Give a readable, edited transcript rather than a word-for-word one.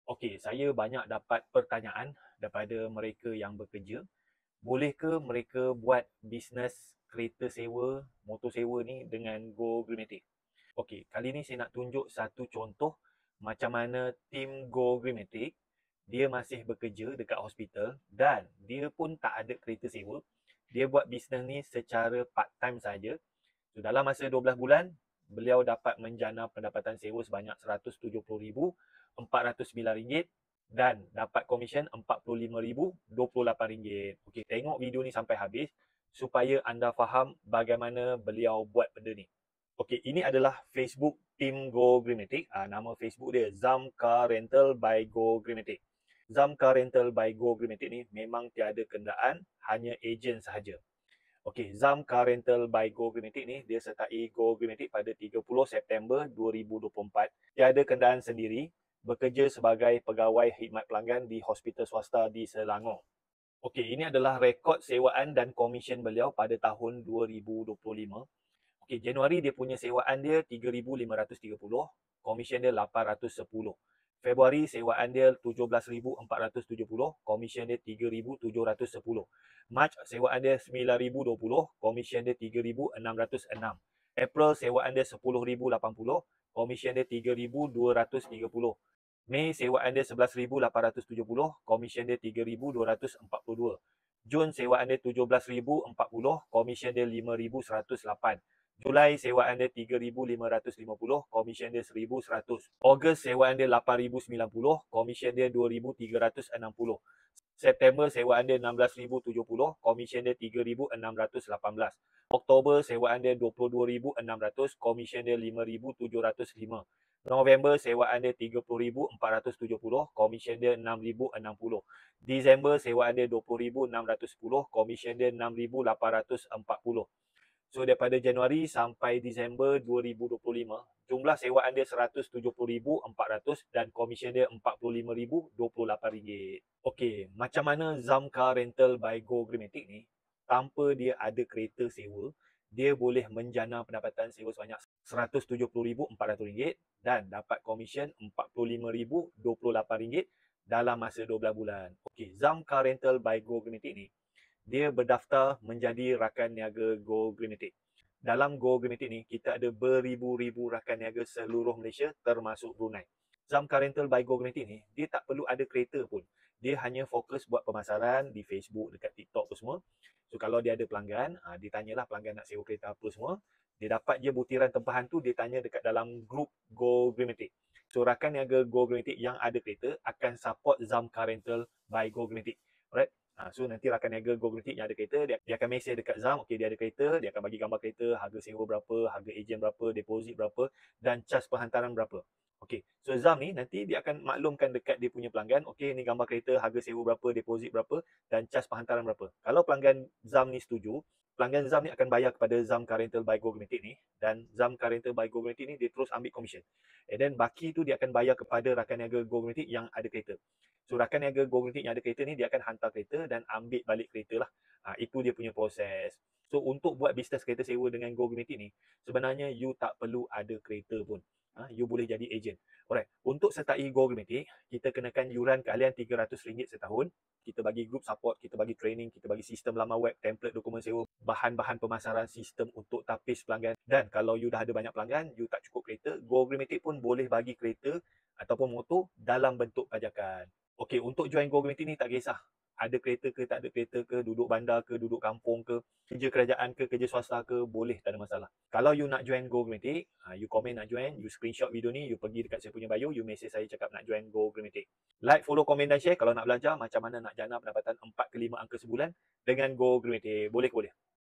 Okey, saya banyak dapat pertanyaan daripada mereka yang bekerja. Boleh ke mereka buat bisnes kereta sewa, motor sewa ni dengan Go Greenmatic? Okey, kali ni saya nak tunjuk satu contoh macam mana tim Go Greenmatic dia masih bekerja dekat hospital dan dia pun tak ada kereta sewa. Dia buat bisnes ni secara part time saja. So, dalam masa 12 bulan, beliau dapat menjana pendapatan sewa sebanyak RM170,409 dan dapat komisen RM45,028. Okey, tengok video ni sampai habis supaya anda faham bagaimana beliau buat benda ni. Okey, ini adalah Facebook tim Go Greenmatic. Nama Facebook dia Zam Car Rental by Go Greenmatic. Zam Car Rental by Go Greenmatic ni memang tiada kenderaan, hanya ejen sahaja. Okey, Zam Car Rental by Go Greenmatic ni dia sertai Go Greenmatic pada 30 September 2024. Tiada kenderaan sendiri, bekerja sebagai pegawai khidmat pelanggan di hospital swasta di Selangor. Okey, ini adalah rekod sewaan dan komisen beliau pada tahun 2025. Okey, Januari dia punya sewaan dia 3,530, komisen dia 810. Februari sewaan dia 17,470, komisen dia 3,710. Mac sewaan dia 9,020, komisen dia 3,606. April sewaan dia 10,080, komisen dia 3,230. Mei sewaan dia 11,870, komisen dia 3,242. Jun sewaan dia 17,040, komisen dia 5,108. Julai sewaan dia 3,550, komisen dia 1,100. Ogos sewaan dia 8,090, komisen dia 2,360. September sewaan dia 16,070, komisen dia 3,618. Oktober sewaan dia 22,600, komisen dia 5,705. November sewaan dia 30,470, komisen dia 6,060. Disember sewaan dia 20,610, komisen dia 6,840. So daripada Januari sampai Disember 2025, jumlah sewaan dia 170,400 dan komisen dia RM45,028. Okey, macam mana Zam Car Rental by Go Greenmatic ni, tanpa dia ada kereta sewa, dia boleh menjana pendapatan sewa sebanyak RM170,400 dan dapat komisen RM45,028 dalam masa 12 bulan. Okey, Zam Car Rental by Go Greenmatic ni, dia berdaftar menjadi rakan niaga Go Greenmatic. Dalam Go Greenmatic ni, kita ada beribu-ribu rakan niaga seluruh Malaysia termasuk Brunei. Zam Car Rental by Go Greenmatic ni, dia tak perlu ada kereta pun. Dia hanya fokus buat pemasaran di Facebook, dekat TikTok apa semua. So kalau dia ada pelanggan, dia tanyalah pelanggan nak sewa kereta apa semua. Dia dapat je butiran tempahan tu, dia tanya dekat dalam grup Go Greenmatic. So rakan niaga Go Greenmatic yang ada kereta akan support Zam Car Rental by Go Greenmatic. Alright? So nanti rakan niaga Go Greenmatic yang ada kereta, dia akan mesej dekat Zam, okey dia ada kereta, dia akan bagi gambar kereta, harga sewa berapa, harga ejen berapa, deposit berapa dan cas penghantaran berapa. Okey, so Zam ni nanti dia akan maklumkan dekat dia punya pelanggan, okey ni gambar kereta, harga sewa berapa, deposit berapa dan cas penghantaran berapa. Kalau pelanggan Zam ni setuju, pelanggan Zam ni akan bayar kepada Zam Car Rental by Go Greenmatic ni dan Zam Car Rental by Go Greenmatic ni dia terus ambil komisen. And then baki tu dia akan bayar kepada rakan niaga Go Greenmatic yang ada kereta. So rakan niaga Go Greenmatic yang ada kereta ni dia akan hantar kereta dan ambil balik kereta lah. Itu dia punya proses. So untuk buat bisnes kereta sewa dengan Go Greenmatic ni, sebenarnya you tak perlu ada kereta pun. You boleh jadi ejen. Alright, untuk sertai Go Greenmatic, kita kenakan yuran keahlian RM300 setahun. Kita bagi group support, kita bagi training, kita bagi sistem laman web, template dokumen sewa, bahan-bahan pemasaran, sistem untuk tapis pelanggan. Dan kalau you dah ada banyak pelanggan, you tak cukup kereta, Go Greenmatic pun boleh bagi kereta ataupun motor dalam bentuk pajakan. Okey, untuk join Go Greenmatic ni tak kisah. Ada kereta ke, tak ada kereta ke, duduk bandar ke, duduk kampung ke, kerja kerajaan ke, kerja swasta ke, boleh, tak ada masalah. Kalau you nak join Go Greenmatic, you komen nak join, you screenshot video ni, you pergi dekat saya punya bio, you message saya cakap nak join Go Greenmatic. Like, follow, komen dan share kalau nak belajar macam mana nak jana pendapatan 4 ke 5 angka sebulan dengan Go Greenmatic. Boleh ke boleh?